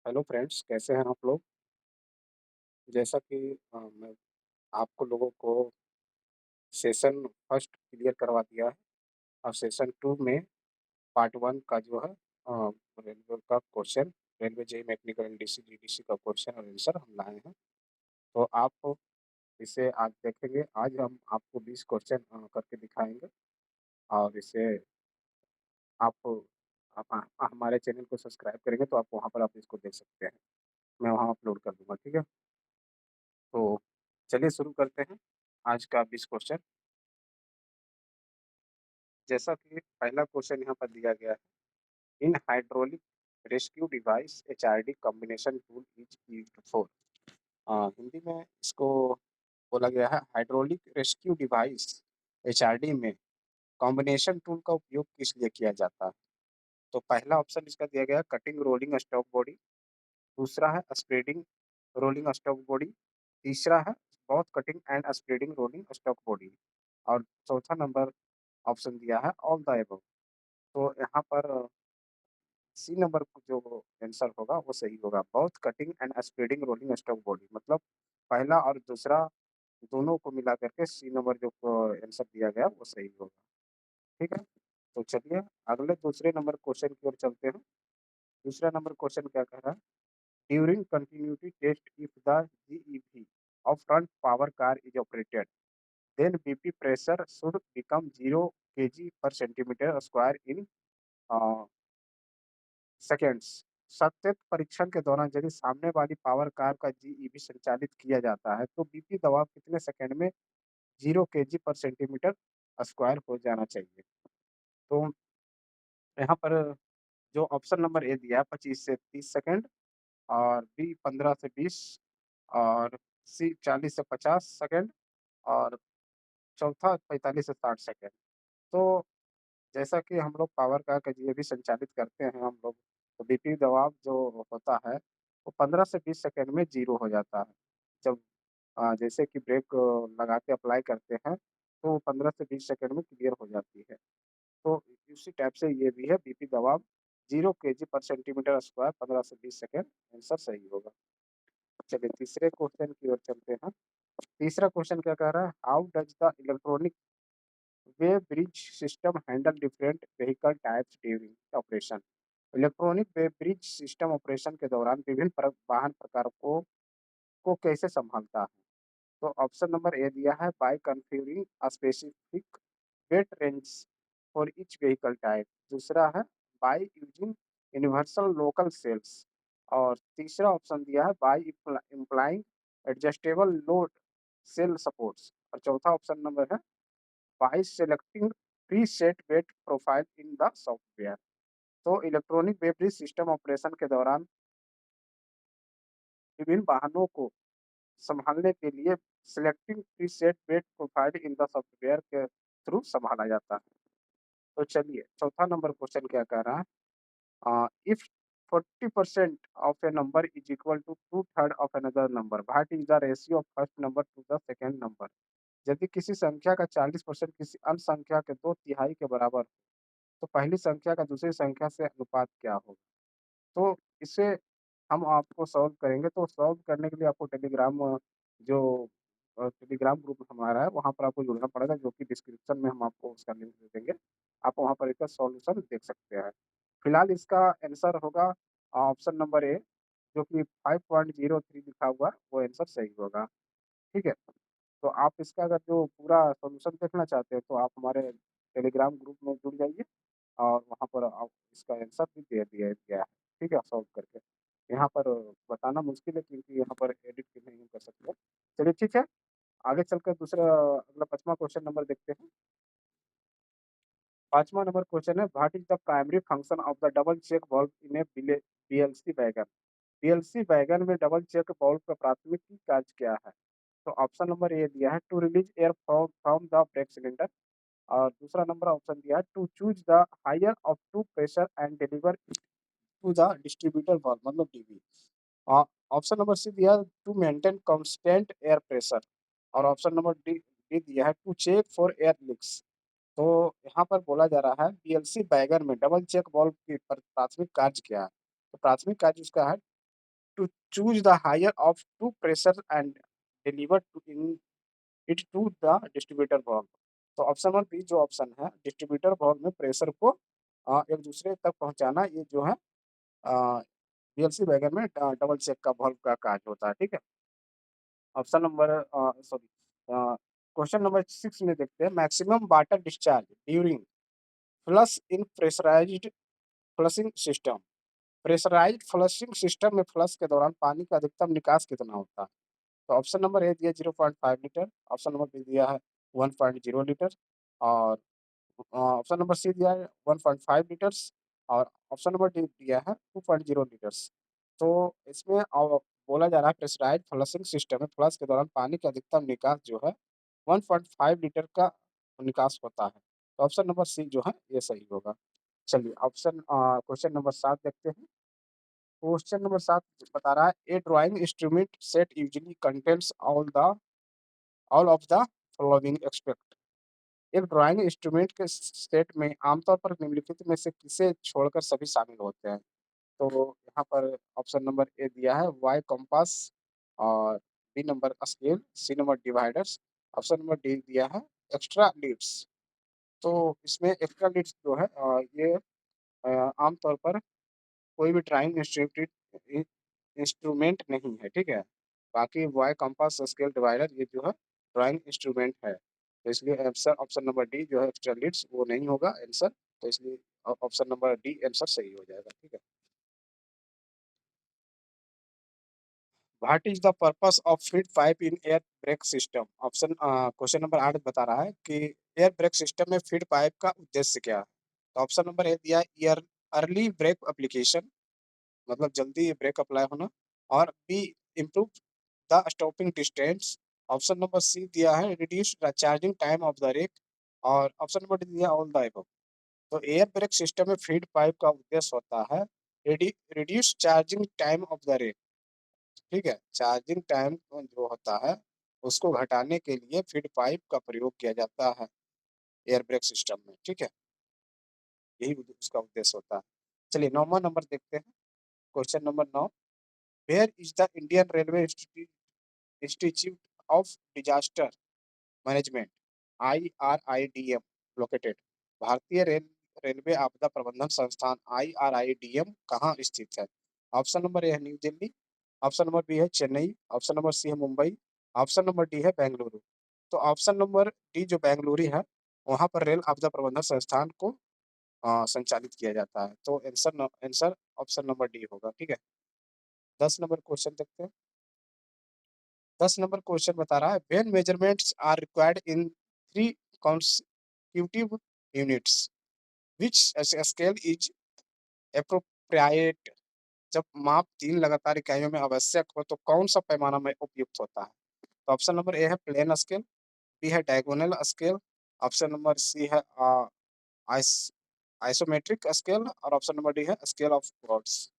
Hello friends, कैसे हैं आप लोग? जैसा कि मैं आपको लोगों को सेशन फर्स्ट क्लियर करवा दिया है और सेशन 2 में पार्ट 1 का जो है रेलवे का question, railway JEE mechanical LDC GDC का क्वेश्चन और आंसर हम लाए हैं। तो आप इसे आज देखेंगे। आज हम आपको 20 क्वेश्चन करके दिखाएँगे और इसे आप हमारे चैनल को सब्सक्राइब करेंगे तो आप वहाँ पर आप इसको देख सकते हैं। मैं वहाँ अपलोड कर दूँगा, ठीक है? तो चलिए शुरू करते हैं आज का 20 क्वेश्चन। जैसा कि पहला क्वेश्चन यहाँ पर दिया गया है, इन hydraulic rescue device HRD combination tool is used for. Hindi में इसको बोला गया है, हाइड्रोलिक रेस्क्यू डिवाइस एचआरडी में कॉम्बिनेशन टूल का उपयोग किस लिए किया जाता है? तो पहला ऑप्शन इसका दिया गया है कटिंग रोलिंग स्टॉक बॉडी, दूसरा है स्प्रेडिंग रोलिंग स्टॉक बॉडी, तीसरा है बहुत cutting and spreading rolling stock body और चौथा नंबर ऑप्शन दिया है ऑल द एबव। तो यहाँ पर सी नंबर को जो आंसर होगा वो सही होगा। Both cutting and spreading rolling stock body मतलब पहला और दूसरा दोनों को मिला करके सी नंबर जो आंसर दिया गया वो सही होगा। ठीक है? तो चलिए अगले दूसरे नंबर क्वेश्चन की ओर चलते हैं। दूसरा नंबर क्वेश्चन क्या कह रहा है? During continuity test if the GEV of front power car is operated, then BP pressure should become 0 kg per centimeter square in seconds. सतत परीक्षण के दौरान यदि सामने वाली पावर कार का जीईवी संचालित किया जाता है तो बीपी दबाव कितने सेकंड में 0 केजी पर सेंटीमीटर स्क्वायर हो जाना चाहिए। तो यहाँ पर जो ऑप्शन नंबर ए दिया है 25 से 30 सेकंड और बी 15 से 20 और सी 40 से 50 सेकंड और चौथा 45 से 60 सेकंड। तो जैसा कि हम लोग पावर कार का ये भी संचालित करते हैं हम लोग, तो बीपी दबाव जो होता है, वो 15 से 20 सेकंड में 0 हो जाता है। जब जैसे कि ब्रेक लगा के अप्लाई करते हैं, तो 15 से 20 सेकंड में क्लियर हो जाती है। तो उसी टाइप से ये भी है बीपी दबाव 0 केजी पर सेंटीमीटर स्क्वायर 15 से 20 सेकंड आंसर सही होगा। चलिए तीसरे क्वेश्चन की ओर चलते हैं। तीसरा क्वेश्चन क्या कह रहा है? How does the electronic way bridge system handle different vehicle types during operation. Electronic way bridge system operation के दौरान विभिन्न वाहन प्रकारों को कैसे संभालता है? तो ऑप्शन नंबर ए दिया है by configuring a specific weight range for each vehicle type, दूसरा है by using universal local cells और तीसरा ऑप्शन दिया है by employing adjustable load cell supports और चौथा ऑप्शन नंबर है by selecting preset weight profile in the software। तो इलेक्ट्रॉनिक वेब सिस्टम ऑपरेशन के दौरान विभिन्न वाहनों को संभालने के लिए selecting preset weight profile in the software के थ्रू संभाला जाता है। तो चलिए चौथा नंबर क्वेश्चन क्या कह रहा है? If 40% of a number is equal to two third of another number, what is the ratio of first number to the second number. यदि किसी संख्या का 40% किसी अन्य संख्या के दो तिहाई के बराबर, तो पहली संख्या का दूसरी संख्या से अनुपात क्या होगा? तो इसे हम आपको सॉल्व करेंगे, तो सॉल्व करने के लिए आपको टेलीग्राम जो टेलीग्राम ग्रुप हमारा है, वहाँ पर आपको जुड़ना पड़ेगा, जो कि डिस्क्रिप्शन में हम आपको उसका लिंक दे देंगे। आप वहाँ पर इसका सॉल्यूशन देख सकते हैं। फिलहाल इसका आंसर होगा ऑप्शन नंबर ए, जो कि 5.03 लिखा हुआ है, वो आंसर सही होगा। ठीक है? तो आप इसका अगर जो पूरा सॉल्यूशन देखना चाहते हैं, तो आप हमारे टेलीग्राम ग्रुप में जुड़ जाइए और वहाँ पर आप इसका आंसर भी दे दिया गया है, ठीक है? सॉल्व करके। यहाँ पर बताना मुश्किल है क्योंकि यहाँ पर एडिट भी नहीं कर सकते। चलिए ठीक है, आगे चलकर दूसरा अगला 5वाँ क्वेश्चन नंबर देखते हैं। 5वाँ नंबर क्वेश्चन है, what is the primary function of the double check valve in a PLC wagon? PLC wagon में डबल चेक वाल्व का प्राथमिक कार्य क्या है? तो ऑप्शन नंबर ए दिया है to release air from from the brake cylinder और दूसरा नंबर ऑप्शन दिया है to choose the higher of two pressure and deliver to the distributor valve मतलब DV. Uh, option number C दिया है to maintain constant air pressure और option number D D दिया है to check for air leaks. तो यहाँ पर बोला जा रहा है पीएलसी वैगन में डबल चेक वाल्व की प्राथमिक कार्य क्या है? तो प्राथमिक कार्य इसका है to choose the higher of two pressure and deliver to in it to the distributor valve। तो ऑप्शन नंबर बी जो ऑप्शन है डिस्ट्रीब्यूटर valve में प्रेशर को एक दूसरे तक पहुंचाना, ये जो है पीएलसी वैगन में डबल चेक का valve का कार्य होता है। ठीक है। Option number sorry question number 6 में देखते हैं maximum water discharge during flush in pressurised flushing system. Pressurised flushing system में फ्लश के दौरान पानी का अधिकतम निकास कितना होता है? तो ऑप्शन नंबर ए दिया 0.5 लीटर, ऑप्शन नंबर बी दिया है 1.0 लीटर, और ऑप्शन नंबर सी दिया है 1.5 लीटर्स, और ऑप्शन नंबर डी दिया है 2.0 लीटर्स। तो इसमें बोला जा रहा है प्रेशराइज्ड फ्लशिंग सिस्टम में फ्लश के दौरान पानी का अधिकतम निकास जो है 1.5 लीटर का निकास होता है। तो ऑप्शन नंबर सी जो है ये सही होगा। चलिए ऑप्शन क्वेश्चन नंबर 7 देखते हैं। क्वेश्चन नंबर 7 बता रहा है a drawing instrument set usually contains all of the following except. एक ड्राइंग इंस्ट्रूमेंट के सेट में आमतौर पर निम्नलिखित में से किसे छोड़कर सभी शामिल होते हैं? तो यहाँ पर ऑप्शन नंबर ए दिया है वाई कंपास, और B number scale, C number dividers, option number D दिया है एक्स्ट्रा लीड्स। तो इसमें एक्स्ट्रा लीड्स जो है ये आमतौर पर कोई भी ड्राइंग इंस्ट्रूमेंट नहीं है, ठीक है। बाकी वाई कंपास स्केल डिवाइडर ये जो है ड्राइंग इंस्ट्रूमेंट है, तो इसलिए आंसर ऑप्शन नंबर डी जो है एक्स्ट्रा लीड्स वो नहीं होगा आंसर। तो इसलिए ऑप्शन नंबर डी आंसर सही हो जाएगा। ठीक है। What is the purpose of feed pipe in air brake system? Option question number 8 बता रहा है कि एयर ब्रेक सिस्टम में फीड पाइप का उद्देश्य क्या है? तो ऑप्शन नंबर ए दिया है अर्ली ब्रेक एप्लीकेशन, मतलब जल्दी ब्रेक अप्लाई होना, और B improve the stopping distance, option number C दिया है reduce the charging time of the rake, और ऑप्शन नंबर डी दिया ऑल द अबव। तो एयर ब्रेक सिस्टम में फीड पाइप का उद्देश्य होता है reduce charging time of the rake. ठीक है, चार्जिंग टाइम जो होता है उसको घटाने के लिए फीड पाइप का प्रयोग किया जाता है एयर ब्रेक सिस्टम में। ठीक है, यही उसका उद्देश्य होता है। चलिए 9वां नंबर देखते हैं। Question number 9, where is the Indian railway institute of disaster management IRIDM located? भारतीय रेलवे आपदा प्रबंधन संस्थान IRIDM कहाँ स्थित है? ऑप्शन नंबर ए है New Delhi, option number B है चेन्नई, ऑप्शन नंबर सी है मुंबई, ऑप्शन नंबर डी है बेंगलुरु। तो ऑप्शन नंबर डी जो बेंगलुरु है वहां पर रेल आपदा प्रबंधन संस्थान को संचालित किया जाता है। तो आंसर ऑप्शन नंबर डी होगा। ठीक है। 10 नंबर क्वेश्चन देखते हैं। 10 नंबर क्वेश्चन बता रहा है when measurements are required in 3 consecutive units which scale is appropriate. जब माप 3 लगातार इकाइयों में आवश्यक हो तो कौन सा पैमाना में उपयुक्त होता है? तो ऑप्शन नंबर ए है प्लेन स्केल, बी है diagonal scale, option number C है आइस आइसोमेट्रिक स्केल, और ऑप्शन नंबर डी है स्केल ऑफ गॉड्स।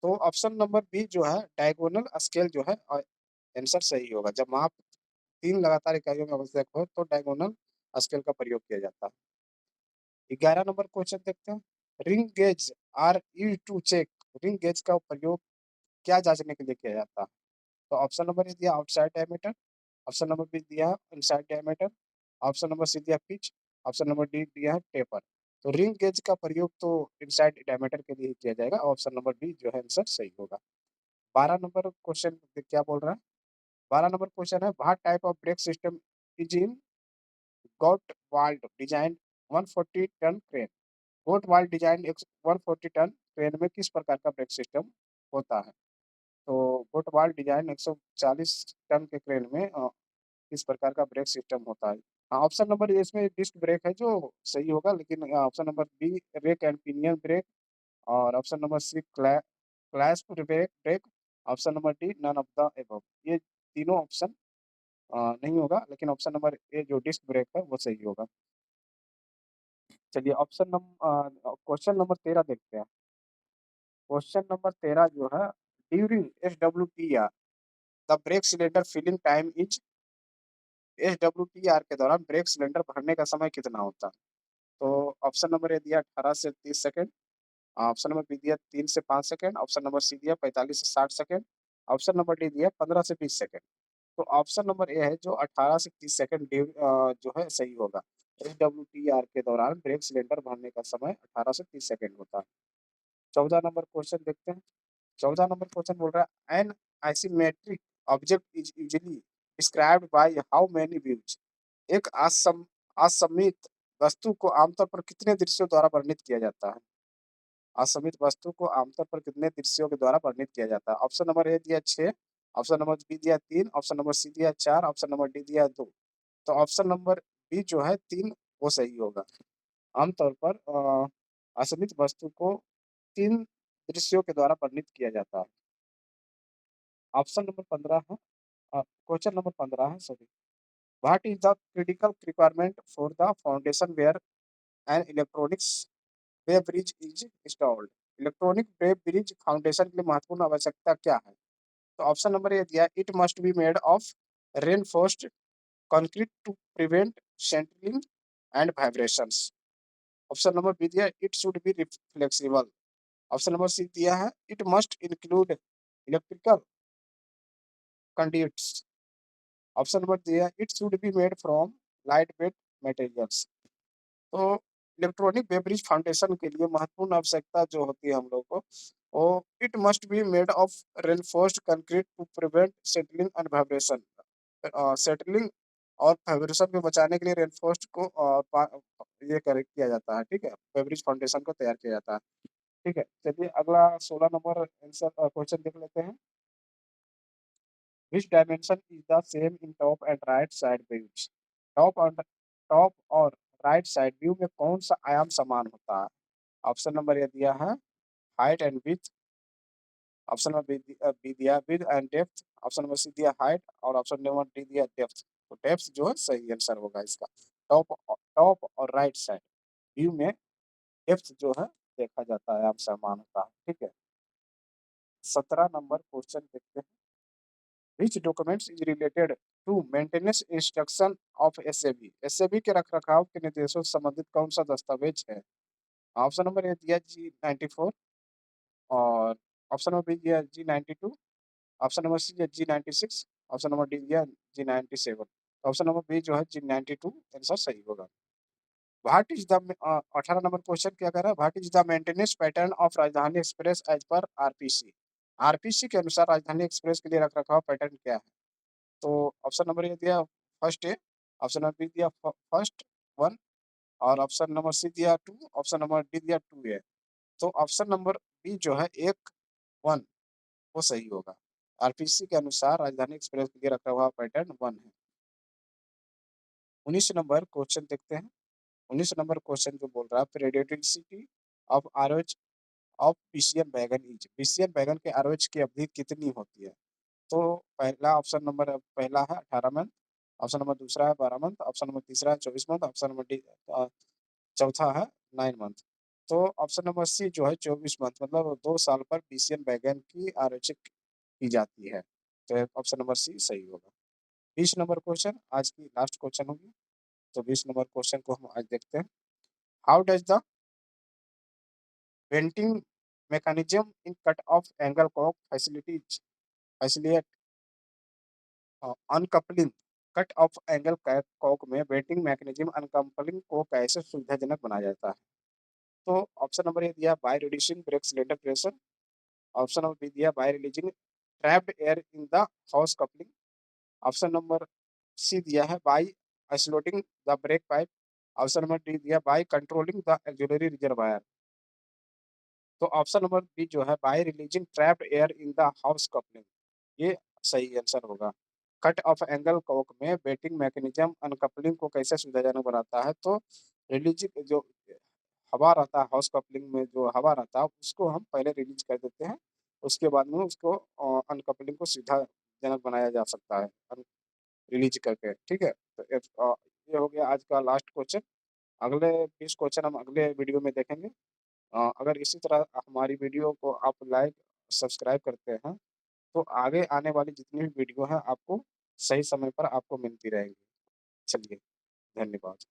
तो ऑप्शन नंबर बी जो है डायगोनल स्केल जो है आंसर सही होगा। जब माप 3 लगातार इकाइयों में आवश्यक हो तो डायगोनल स्केल का प्रयोग किया जाता है। 11 नंबर क्वेश्चन देखते हैं। Ring gauge are used to check. Ring gauge का प्रयोग क्या जांचने के लिए किया जाता है? तो ऑप्शन नंबर ए दिया outside diameter, option number B दिया inside diameter, option number C दिया पिच, ऑप्शन नंबर डी दिया है टेपर। तो रिंग गेज का प्रयोग तो इनसाइड डायमीटर के लिए ही किया जाएगा। ऑप्शन नंबर बी जो है आंसर सही होगा। 12 नंबर क्वेश्चन क्या बोल रहा है? 12 नंबर क्वेश्चन है what type of brake system is in Gottwald design 140 ton crane. Gottwald design 140 ton crane में किस प्रकार का ब्रेक सिस्टम होता है? तो गोट वाल्ड डिजाइन 140 टन के क्रेन में किस प्रकार का ब्रेक सिस्टम होता है? हाँ, ऑप्शन नंबर ए इसमें डिस्क ब्रेक है जो सही होगा, लेकिन option number B rack and pinion brake, और option number C clasp brake brake, option number D none of the above. ये तीनों ऑप्शन नहीं होगा, लेकिन ऑप्शन नंबर ए जो डिस्क ब्रेक है वो सही होगा। चलिए क्वेश्चन नंबर 13 देखते हैं। क्वेश्चन नंबर 13 जो है during SWTR the brake cylinder filling time is. SWTR के दौरान ब्रेक सिलेंडर भरने का समय कितना होता है? तो ऑप्शन नंबर ए दिया 18 से 30 सेकंड, ऑप्शन नंबर बी दिया 3 से 5 सेकंड, ऑप्शन नंबर सी दिया 45 से 60 सेकंड, ऑप्शन नंबर डी दिया 15 से 20 सेकंड। तो ऑप्शन नंबर ए है जो 18 से 30 सेकंड जो है सही होगा। एसडब्ल्यूटीआर के दौरान ब्रेक सिलेंडर भरने का समय 18 से 30 सेकंड होता है। 14 नंबर क्वेश्चन देखते हैं। 14 नंबर क्वेश्चन बोल रहा है an isometric object is usually described by how many views. एक असममित वस्तु को आमतौर पर कितने दृश्यों द्वारा वर्णित किया जाता है? असममित वस्तु को आमतौर पर कितने दृश्यों के द्वारा वर्णित किया जाता है? ऑप्शन नंबर ए दिया 6, ऑप्शन नंबर बी दिया 3, ऑप्शन नंबर सी दिया 4, ऑप्शन नंबर डी दिया 2। तो ऑप्शन नंबर बी जो है 3 वो सही होगा। आमतौर पर असममित वस्तु को 3 दृश्यों के द्वारा वर्णित किया जाता है। ऑप्शन नंबर 15 है क्वेश्चन नंबर 15 है sorry. What is the critical requirement for the foundation where an electronics weighbridge is installed? Electronic weighbridge foundation के लिए महत्वपूर्ण आवश्यकता क्या है? तो ऑप्शन नंबर ए दिया it must be made of reinforced concrete to prevent centring and vibrations. Option number B दिया it should be flexible. Option number C दिया है it must include electrical conducts. Option number दिया it should be made from light weight materials. तो electronic beverage foundation के लिए महत्वपूर्ण आवश्यकता जो होती है हम लोग को वो it must be made of reinforced concrete to prevent settling and vibration. Settling और वाइब्रेशन को बचाने के लिए रेनफोर्स्ड को ये कर किया जाता है। ठीक है, बेवरेज फाउंडेशन को तैयार किया जाता है। ठीक है, चलिए अगला 16 नंबर आंसर क्वेश्चन देख लेते हैं। Which dimension is the same in top and right side views? Top और टॉप और राइट साइड व्यू में कौन सा आयाम समान होता है? ऑप्शन नंबर ये दिया है height and width, option number B दिया width and depth, option number C दिया हाइट और ऑप्शन नंबर डी दिया डेप्थ। तो डेप्थ जो है सही आंसर होगा इसका। टॉप और राइट साइड व्यू में डेप्थ जो है देखा जाता है आयाम समान होता है। ठीक है, 17 नंबर क्वेश्चन देखते हैं। Which documents is related to maintenance instruction of SAB? SAB के रखरखाव के निर्देशों से संबंधित कौन सा दस्तावेज है? ऑप्शन नंबर ए दिया G94 और ऑप्शन नंबर बी दिया G92, ऑप्शन नंबर सी दिया G96, ऑप्शन नंबर डी दिया G97। ऑप्शन नंबर बी जो है G92 आंसर सही होगा। What is the 18 number question क्या कह रहा है? What is the maintenance pattern of Rajdhani express as per RPC? RPC के अनुसार राजधानी एक्सप्रेस के लिए रखरखाव पैटर्न क्या है? तो ऑप्शन नंबर ए दिया first A, option number B दिया फर्स्ट वन और ऑप्शन नंबर सी दिया टू, ऑप्शन नंबर डी दिया टू ए। तो ऑप्शन नंबर बी जो है एक वन वो सही होगा। आरपीसी के अनुसार राजधानी एक्सप्रेस के लिए रखा हुआ पैटर्न वन है। 19 नंबर क्वेश्चन देखते हैं। 19 नंबर क्वेश्चन जो बोल रहा है periodicity of ROH of PCM wagon is. PCM wagon के आरओएच की अवधि कितनी होती है? तो पहला ऑप्शन नंबर पहला है 18 मंथ, ऑप्शन नंबर दूसरा है 12 मंथ, ऑप्शन नंबर तीसरा है 24 मंथ, ऑप्शन नंबर डी चौथा है 9 मंथ। तो ऑप्शन नंबर सी जो है 24 मंथ मतलब 2 साल पर पीसीएम वैगन की आरक्षित की जाती है। तो ऑप्शन नंबर सी सही होगा। 20 नंबर क्वेश्चन आज की लास्ट क्वेश्चन होगी। तो 20 नंबर क्वेश्चन को हम आज देखते हैं। How does the venting mechanism in cut off angle cock facilitate uncoupling cut off angle cock में बेटिंग मैकेनिज्म अनकपलिंग को कैसे सुविधाजनक बनाया जाता है? तो ऑप्शन नंबर ए दिया by reducing brake cylinder pressure, option number B दिया by releasing trapped air in the hose coupling, option number C दिया है by isolating the brake pipe, option number D दिया by controlling the auxiliary reservoir. तो option number B जो है by releasing trapped air in the hose coupling ये सही answer होगा। Cut off angle cock में बेटिंग मैकेनिज्म अनकपलिंग को कैसे सुविधाजनक बनाता है? तो रिलीज जो हवा रहता है हाउस कपलिंग में जो हवा रहता है उसको हम पहले रिलीज कर देते हैं, उसके बाद में उसको अनकपलिंग को सुविधाजनक बनाया जा सकता है रिलीज करके। ठीक है, तो ये हो गया आज का लास्ट क्वेश्चन। अगले 20 क्वेश्चन हम अगले वीडियो में देखेंगे। अगर इसी तरह हमारी वीडियो को आप लाइक सब्सक्राइब करते हैं तो आगे आने वाली जितनी भी वीडियो है आपको सही समय पर आपको मिलती रहेंगी। चलिए, धन्यवाद।